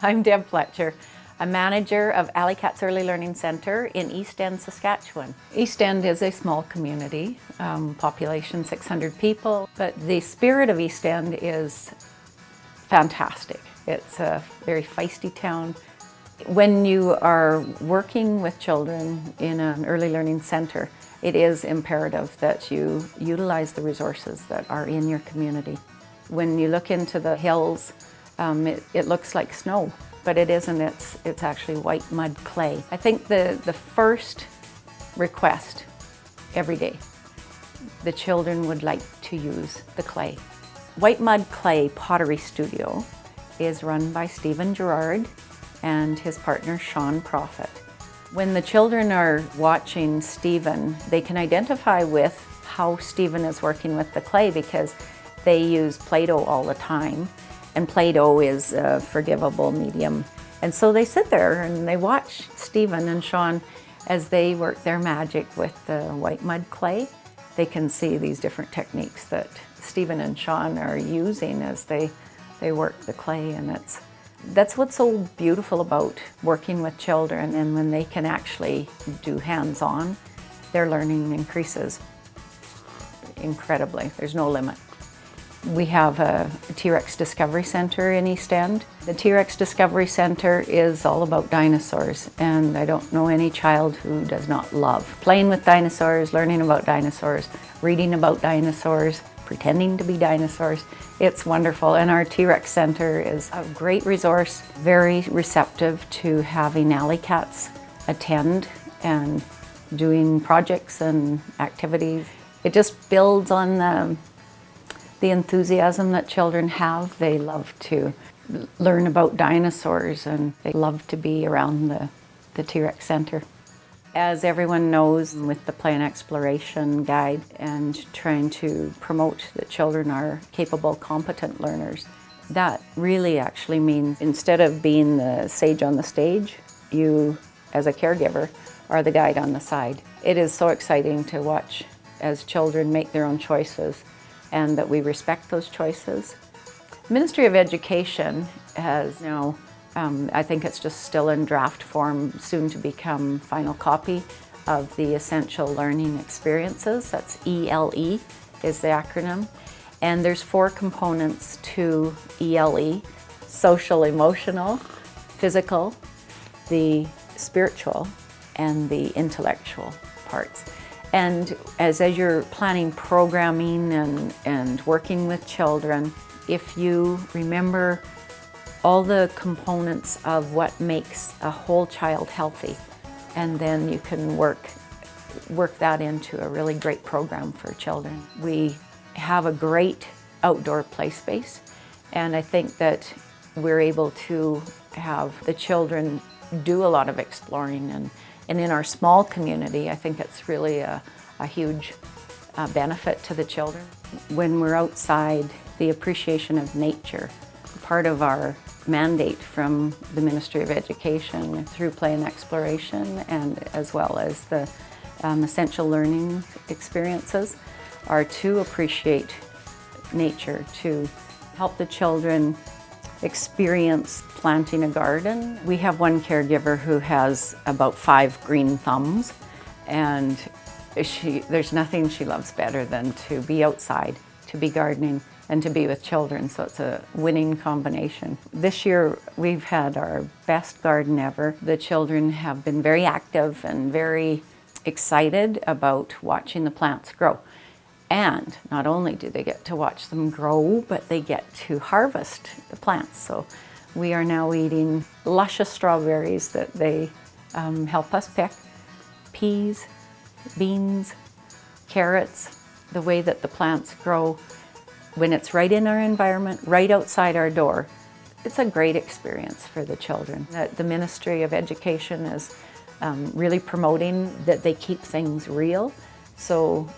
I'm Deb Fletcher, a manager of Alleykatz Early Learning Centre in Eastend, Saskatchewan. Eastend is a small community, population 600 people, but the spirit of Eastend is fantastic. It's a very feisty town. When you are working with children in an early learning centre, it is imperative that you utilize the resources that are in your community. When you look into the hills, it looks like snow, but it isn't. It's actually white mud clay. I think the first request every day, the children would like to use the clay. White Mud Clay Pottery Studio is run by Stephen Gerard and his partner Sean Prophet. When the children are watching Stephen, they can identify with how Stephen is working with the clay because they use Play-Doh all the time, and Play-Doh is a forgivable medium. And so they sit there and they watch Stephen and Sean as they work their magic with the white mud clay. They can see these different techniques that Stephen and Sean are using as they work the clay, and that's what's so beautiful about working with children. And when they can actually do hands-on, their learning increases incredibly. There's no limit. We have a T-Rex Discovery Center in Eastend. The T-Rex Discovery Center is all about dinosaurs, and I don't know any child who does not love playing with dinosaurs, learning about dinosaurs, reading about dinosaurs, pretending to be dinosaurs. It's wonderful, and our T-Rex Center is a great resource, very receptive to having Alleykatz attend and doing projects and activities. It just builds on the enthusiasm that children have. They love to learn about dinosaurs and they love to be around the T-Rex Center. As everyone knows, with the Play and Exploration Guide and trying to promote that children are capable, competent learners, that really actually means instead of being the sage on the stage, you, as a caregiver, are the guide on the side. It is so exciting to watch as children make their own choices and that we respect those choices. Ministry of Education has now, I think it's just still in draft form, soon to become final copy of the Essential Learning Experiences. That's ELE is the acronym. And there's 4 components to ELE: social, emotional, physical, the spiritual, and the intellectual parts. And as you're planning programming and working with children, if you remember all the components of what makes a whole child healthy, and then you can work that into a really great program for children. We have a great outdoor play space, and I think that we're able to have the children do a lot of exploring, and in our small community, I think it's really a huge benefit to the children. When we're outside, the appreciation of nature, part of our mandate from the Ministry of Education through Play and Exploration, and as well as the Essential Learning Experiences, are to appreciate nature, to help the children experience planting a garden. We have one caregiver who has about 5 green thumbs, and there's nothing she loves better than to be outside, to be gardening, and to be with children, so it's a winning combination. This year we've had our best garden ever. The children have been very active and very excited about watching the plants grow. And not only do they get to watch them grow, but they get to harvest the plants. So we are now eating luscious strawberries that they help us pick, peas, beans, carrots, the way that the plants grow. When it's right in our environment, right outside our door, it's a great experience for the children. The Ministry of Education is really promoting that they keep things real. So,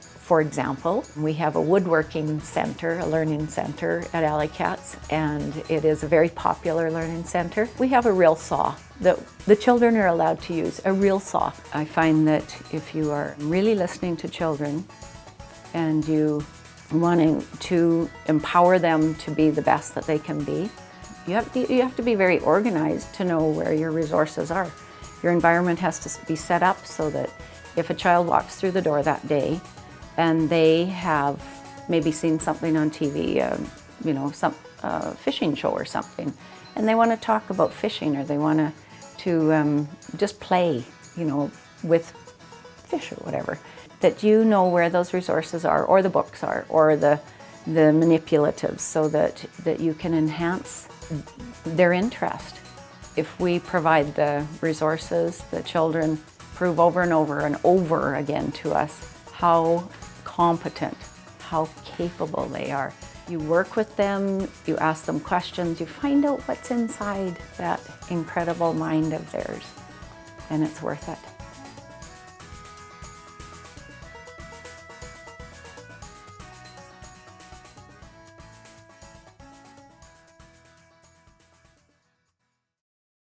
for example, we have a woodworking center, a learning center at Alleykatz, and it is a very popular learning center. We have a real saw that the children are allowed to use, a real saw. I find that if you are really listening to children and you wanting to empower them to be the best that they can be, You have to be very organized to know where your resources are. Your environment has to be set up so that if a child walks through the door that day and they have maybe seen something on TV, some fishing show or something, and they want to talk about fishing, or they want to just play, with fish or whatever, that you know where those resources are, or the books are, or the manipulatives, so that you can enhance their interest. If we provide the resources, the children prove over and over and over again to us how competent, how capable they are. You work with them, you ask them questions, you find out what's inside that incredible mind of theirs, and it's worth it.